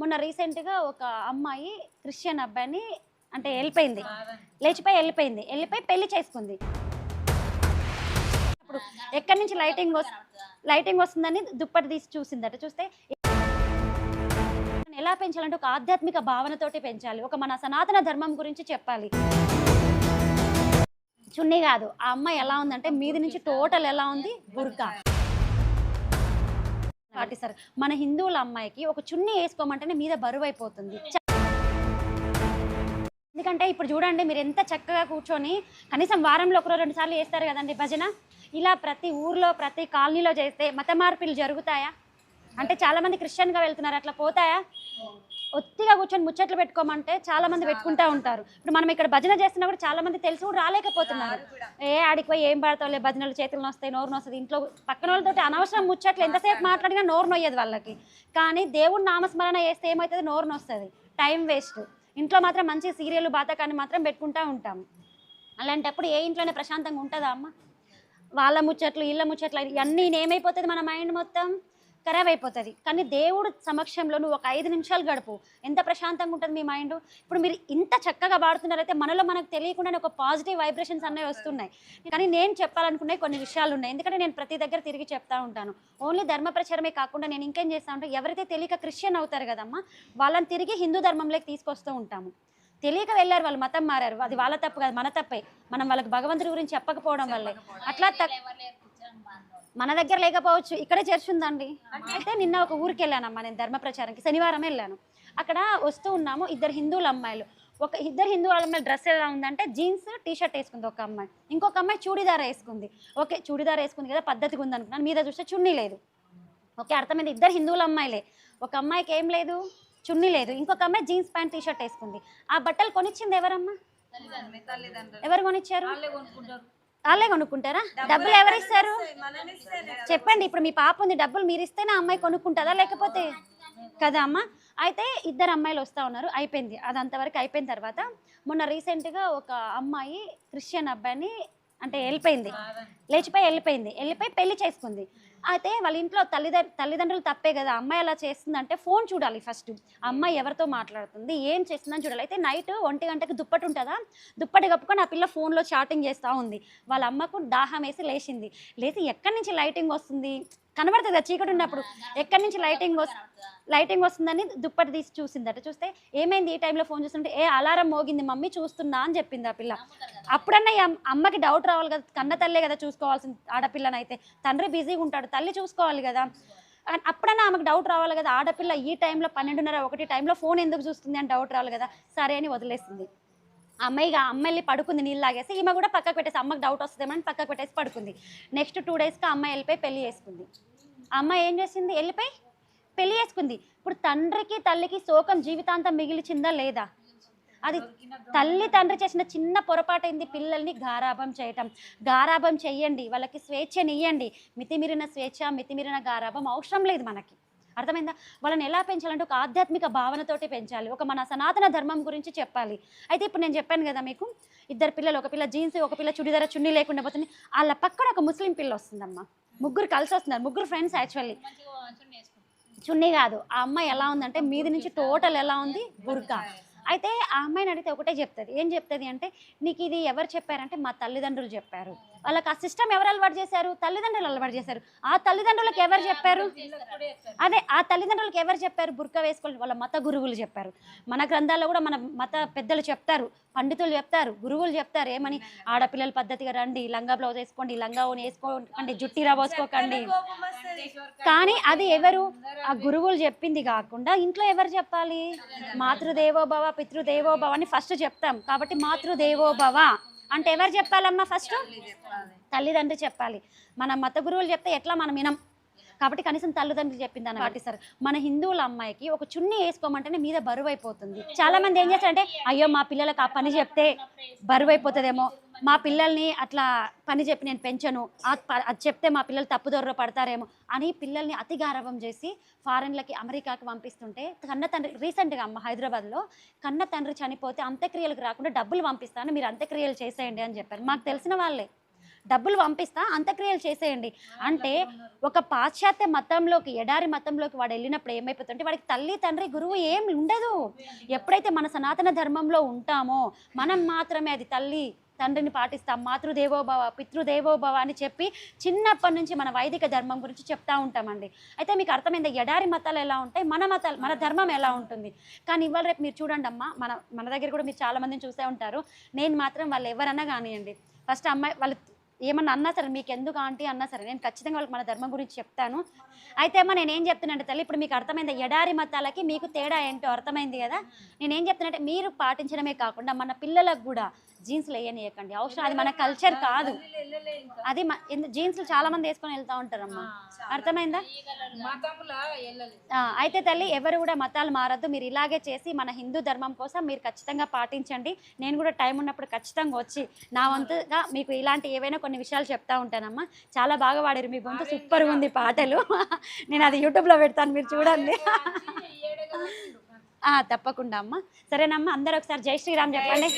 మొన్న రీసెంట్‌గా ఒక అమ్మాయి క్రిస్టియన్ అబ్బాయిని అంటే ఎళ్ళిపోయింది. వెళ్ళిపోయి పెళ్లి చేసుకుంది. ఇప్పుడు ఎక్కడి నుంచి లైటింగ్ వస్తుందని దుప్పటి తీసి చూసిందట. చూస్తే ఎలా పెంచాలంటే ఒక ఆధ్యాత్మిక భావనతోటి పెంచాలి. ఒక మన సనాతన ధర్మం గురించి చెప్పాలి. చున్నీ కాదు. ఆ అమ్మాయి ఎలా ఉందంటే మీది నుంచి టోటల్ ఎలా ఉంది బుర్కా. పాటిస్తారు. మన హిందువుల అమ్మాయికి ఒక చున్నీ ఏసుకోమంటేనే మీద బరువైపోతుంది. ఎందుకంటే ఇప్పుడు చూడండి మీరు ఎంత చక్కగా కూర్చొని కనీసం వారంలో ఒకరో 2 సార్లు చేస్తారు కదండీ భజన. ఇలా ప్రతి ఊర్లో, ప్రతి కాలనీలో చేస్తే మత మార్పులు జరుగుతాయా? అంటే చాలామంది క్రిస్టియన్‌గా వెళ్తున్నారు. అట్లా పోతాయా? ఒత్తిగా కూర్చొని ముచ్చట్లు పెట్టుకోమంటే చాలామంది పెట్టుకుంటా ఉంటారు. ఇప్పుడు మనం ఇక్కడ భజన చేస్తున్నా కూడా చాలామంది తెలిసి కూడా రాలేకపోతున్నారు. ఆడికి పోయి ఏం పాడతావులే భజనలు చేతులు నొస్తాయి, నోరు నొస్తది. ఇంట్లో పక్కన వాళ్ళతోటి అనవసరం ముచ్చట్లు ఎంతసేపు మాట్లాడినా నోరు నొయ్యదు వాళ్ళకి. కానీ దేవుడి నామస్మరణ చేస్తే ఏమవుతుంది? నోరు నొస్తది. Time waste. ఇంట్లో మాత్రం మంచి సీరియల్ బాతకాన్ని మాత్రం పెట్టుకుంటూ ఉంటాం. అలాంటప్పుడు ఏ ఇంట్లోనే ప్రశాంతంగా ఉంటుందా అమ్మ? వాళ్ళ ముచ్చట్లు, ఇళ్ళ ముచ్చట్లు ఇవన్నీ ఏమైపోతుంది? మన మైండ్ మొత్తం ఖరాబ్ అయిపోతుంది. కానీ దేవుడు సమక్షంలో నువ్వు ఒక 5 నిమిషాలు గడుపు, ఎంత ప్రశాంతంగా ఉంటుంది మీ మైండ్. ఇప్పుడు మీరు ఇంత చక్కగా పాడుతున్నారైతే మనలో మనకు తెలియకుండానే ఒక పాజిటివ్ వైబ్రేషన్స్ అనేవి వస్తున్నాయి. కానీ నేను చెప్పాలనుకునే కొన్ని విషయాలు ఉన్నాయి. ఎందుకంటే నేను ప్రతి దగ్గర తిరిగి చెప్తా ఉంటాను. ఓన్లీ ధర్మ ప్రచారమే కాకుండా నేను ఇంకేం చేస్తా ఉంటే ఎవరైతే తెలియక క్రిస్టియన్ అవుతారు కదమ్మా, వాళ్ళని తిరిగి హిందూ ధర్మంలోకి తీసుకొస్తూ ఉంటాము. తెలియక వెళ్ళారు, వాళ్ళు మతం మారారు, అది వాళ్ళ తప్పు కాదు, మన తప్పే. మనం వాళ్ళకి భగవంతుడి గురించి చెప్పకపోవడం వల్లే అట్లా మన దగ్గర లేకపోవచ్చు. ఇక్కడే చర్చ్ ఉందండి. అయితే నిన్న ఒక ఊరికి వెళ్ళానమ్మా నేను ధర్మ ప్రచారానికి, శనివారం వెళ్ళాను. అక్కడ వస్తూ ఉన్నాము, ఇద్దరు హిందువుల అమ్మాయిలు. ఇద్దరు హిందువుల అమ్మాయిల డ్రెస్ ఎలా ఉందంటే జీన్స్ టీషర్ట్ వేసుకుంది ఒక అమ్మాయి, ఇంకొక అమ్మాయి చూడీదార్ వేసుకుంది. ఓకే చూడీదార్ వేసుకుంది కదా పద్ధతిగా ఉంది అనుకున్నాను, మీద చూస్తే చున్నీ లేదు. ఓకే అర్థమైంది, ఇద్దరు హిందువుల అమ్మాయిలే. ఒక అమ్మాయికి ఏం లేదు, చున్నీ లేదు, ఇంకొక అమ్మాయి జీన్స్ ప్యాంట్ టీషర్ట్ వేసుకుంది. ఆ బట్టలు కొనిచ్చింది ఎవరమ్మా? ఎవరు కొనిచ్చారు? వాళ్ళే కొనుక్కుంటారా? డబ్బులు ఎవరు ఇస్తారు చెప్పండి. ఇప్పుడు మీ పాప ఉంది, డబ్బులు మీరు ఇస్తేనే అమ్మాయి కొనుక్కుంటుందా? లేకపోతే కదా అమ్మ. అయితే ఇద్దరు అమ్మాయిలు వస్తూ ఉన్నారు, అయిపోయింది అది అంతవరకు. అయిపోయిన తర్వాత మొన్న రీసెంట్గా ఒక అమ్మాయి క్రిస్టియన్ అబ్బాయిని అంటే వెళ్ళిపోయి పెళ్లి చేసుకుంది. అయితే వాళ్ళ ఇంట్లో తల్లిదండ్రులు తప్పే కదా. అమ్మాయి అలా చేస్తుందంటే ఫోన్ చూడాలి ఫస్ట్, అమ్మాయి ఎవరితో మాట్లాడుతుంది, ఏం చేస్తుందని చూడాలి. అయితే నైట్ 1 గంటకి దుప్పటి ఉంటుందా, దుప్పటి కప్పుకొని ఆ పిల్ల ఫోన్లో చాటింగ్ చేస్తూ ఉంది. వాళ్ళ అమ్మకు దాహం వేసి లేచి ఎక్కడి నుంచి లైటింగ్ వస్తుంది, కనబడుతుంది కదా చీకటి ఉన్నప్పుడు, ఎక్కడి నుంచి లైటింగ్ వస్తుందని దుప్పటి తీసి చూసిందట. చూస్తే ఏమైంది ఈ టైంలో ఫోన్ చూస్తుంటే, అలారం మోగింది మమ్మీ చూస్తున్నా అని చెప్పింది ఆ పిల్ల. అప్పుడన్నా ఈ అమ్మకి డౌట్ రావాలి కదా, కన్న తల్లే కదా చూసుకోవాల్సింది ఆడపిల్లనైతే. తండ్రి బిజీగా ఉంటాడు, తల్లి చూసుకోవాలి కదా. అప్పుడన్నా ఆమెకు డౌట్ రావాలి కదా, ఆడపిల్ల ఈ టైంలో 12:30 1 టైంలో ఫోన్ ఎందుకు చూస్తుంది అని డౌట్ రావాలి కదా. సరే అని వదిలేస్తుంది. అమ్మాయి పడుకుంది, నీళ్ళు లాగేసి. ఈమె కూడా పక్కకు పెట్టేసి అమ్మకి డౌట్ వస్తుందేమని పక్కకు పెట్టేసి పడుకుంది. నెక్స్ట్ 2 డేస్కి అమ్మాయి వెళ్ళిపోయి పెళ్లి చేసుకుంది. ఆ అమ్మాయి ఏం చేసింది? వెళ్ళిపోయి పెళ్లి చేసుకుంది. ఇప్పుడు తండ్రికి తల్లికి శోకం జీవితాంతం మిగిలిచిందా లేదా? అది తల్లి తండ్రి చేసిన చిన్న పొరపాటు ఏంది? పిల్లల్ని గారాబం చెయ్యండి, వాళ్ళకి స్వేచ్ఛనియ్యండి. మితిమీరిన స్వేచ్ఛ, మితిమీరిన గారాబం అవసరం లేదు మనకి. అర్థమైందా? వాళ్ళని ఎలా పెంచాలంటే ఒక ఆధ్యాత్మిక భావనతోటి పెంచాలి, ఒక మన సనాతన ధర్మం గురించి చెప్పాలి. అయితే ఇప్పుడు నేను చెప్పాను కదా మీకు, ఇద్దరు పిల్లలు, ఒక పిల్ల జీన్స్, ఒక పిల్ల చుడిదార చున్నీ లేకుండా పోతుంది. వాళ్ళ పక్కన ఒక ముస్లిం పిల్ల వస్తుందమ్మా. ముగ్గురు కలిసి వస్తున్నారు, ముగ్గురు ఫ్రెండ్స్ యాక్చువల్లీ. చున్నీ కాదు. ఆ అమ్మాయి ఎలా ఉందంటే మీది నుంచి టోటల్ ఎలా ఉంది బుర్కా. అయితే ఆ అమ్మాయిని అడిగితే ఒకటే చెప్తుంది. ఏం చెప్తుంది అంటే, నీకు ఇది ఎవరు చెప్పారంటే మా తల్లిదండ్రులు చెప్పారు. వాళ్ళకి ఆ సిస్టమ్ ఎవరు అలవాటు చేశారు? తల్లిదండ్రులు అలవాటు చేశారు. ఆ తల్లిదండ్రులకు ఎవరు చెప్పారు? ఆ తల్లిదండ్రులకు ఎవరు చెప్పారు బుర్కా వేసుకోవాలి? వాళ్ళ మత గురువులు చెప్పారు. మన గ్రంథాల్లో కూడా మన మత పెద్దలు చెప్తారు, పండితులు చెప్తారు, గురువులు చెప్తారు. ఏమని? ఆడపిల్లలు పద్ధతిగా రండి, లంగా బ్లౌజ్ వేసుకోండి, లంగా ఓని వేసుకోకండి, జుట్టిరా పోసుకోకండి. కానీ అది ఎవరు? ఆ గురువులు చెప్పింది కాకుండా ఇంట్లో ఎవరు చెప్పాలి? మాతృదేవోభవ పితృదేవోభవ అని ఫస్ట్ చెప్తాం. కాబట్టి మాతృదేవోభవ అంటే ఎవరు చెప్పాలమ్మా? ఫస్ట్ తల్లిదండ్రి చెప్పాలి. మన మత గురువులు చెప్తే ఎట్లా మనం వినం. కాబట్టి కనీసం తల్లిదండ్రులు చెప్పిందని పాటిస్తారు. మన హిందువుల అమ్మాయికి ఒక చున్నీ వేసుకోమంటేనే మీద బరువు అయిపోతుంది. చాలా మంది ఏం చేస్తారంటే, అయ్యో మా పిల్లలకు ఆ పని చెప్తే బరువు అయిపోతుందేమో, మా పిల్లల్ని అట్లా పని చెప్పి నేను పెంచను, అది చెప్తే మా పిల్లలు తప్పుదొరలో పడతారేమో అని పిల్లల్ని అతి గారాబం చేసి ఫారెన్లకి, అమెరికాకి పంపిస్తుంటే, కన్న తండ్రి రీసెంట్గా అమ్మ హైదరాబాద్లో కన్న తండ్రి చనిపోతే అంత్యక్రియలకు రాకుండా డబ్బులు పంపిస్తాను, మీరు అంత్యక్రియలు చేసేయండి అని చెప్పారు. మాకు తెలిసిన వాళ్ళే. డబ్బులు పంపిస్తా, అంత్యక్రియలు చేసేయండి అంటే. ఒక పాశ్చాత్య మతంలోకి, ఎడారి మతంలోకి వాడు వెళ్ళినప్పుడు ఏమైపోతుందంటే వాడికి తల్లి తండ్రి గురువు ఏం ఉండదు. ఎప్పుడైతే మన సనాతన ధర్మంలో ఉంటామో మనం మాత్రమే అది తల్లి తండ్రిని పాటిస్తాం, మాతృదేవోభవ పితృదేవోభవ అని చెప్పి చిన్నప్పటి నుంచి మన వైదిక ధర్మం గురించి చెప్తా ఉంటామండి. అయితే మీకు అర్థమైంది ఎడారి మతాలు ఎలా ఉంటాయి, మన మతాలు మన ధర్మం ఎలా ఉంటుంది. కానీ ఇవాళ రేపు మీరు చూడండి అమ్మ, మన దగ్గర కూడా మీరు చాలా మందిని చూసే ఉంటారు. నేను మాత్రం వాళ్ళు ఎవరన్నా కానివ్వండి, ఫస్ట్ అమ్మాయి వాళ్ళు ఏమన్నా అన్నా సరే, మీకు ఎందుకు ఆంటీ అన్నా సరే, నేను ఖచ్చితంగా వాళ్ళకి మన ధర్మం గురించి చెప్తాను. అయితే అమ్మ నేనేం చెప్తున్నానంటే తల్లి, ఇప్పుడు మీకు అర్థమైంది ఎడారి మతాలకి మీకు తేడా ఏంటో అర్థమైంది కదా. నేనేం చెప్తున్నానంటే మీరు పాటించడమే కాకుండా మన పిల్లలకు కూడా జీన్స్లు వేయనీయకండి, అవసరం, అది మన కల్చర్ కాదు. అది జీన్స్లు చాలా మంది వేసుకొని వెళ్తూ ఉంటారమ్మా, అర్థమైందా. అయితే తల్లి ఎవరు కూడా మతాలు మారద్దు, మీరు ఇలాగే చేసి మన హిందూ ధర్మం కోసం మీరు ఖచ్చితంగా పాటించండి. నేను కూడా టైం ఉన్నప్పుడు ఖచ్చితంగా వచ్చి నా వంతుగా మీకు ఇలాంటి ఏవైనా కొన్ని విషయాలు చెప్తా ఉంటానమ్మా. చాలా బాగా పాడారు, మీ గొంతు సూపర్గా ఉంది పాటలు. నేను అది యూట్యూబ్లో పెడతాను, మీరు చూడండి. తప్పకుండా అమ్మ. సరేనమ్మా, అందరూ ఒకసారి జై శ్రీరామ్ చెప్పండి.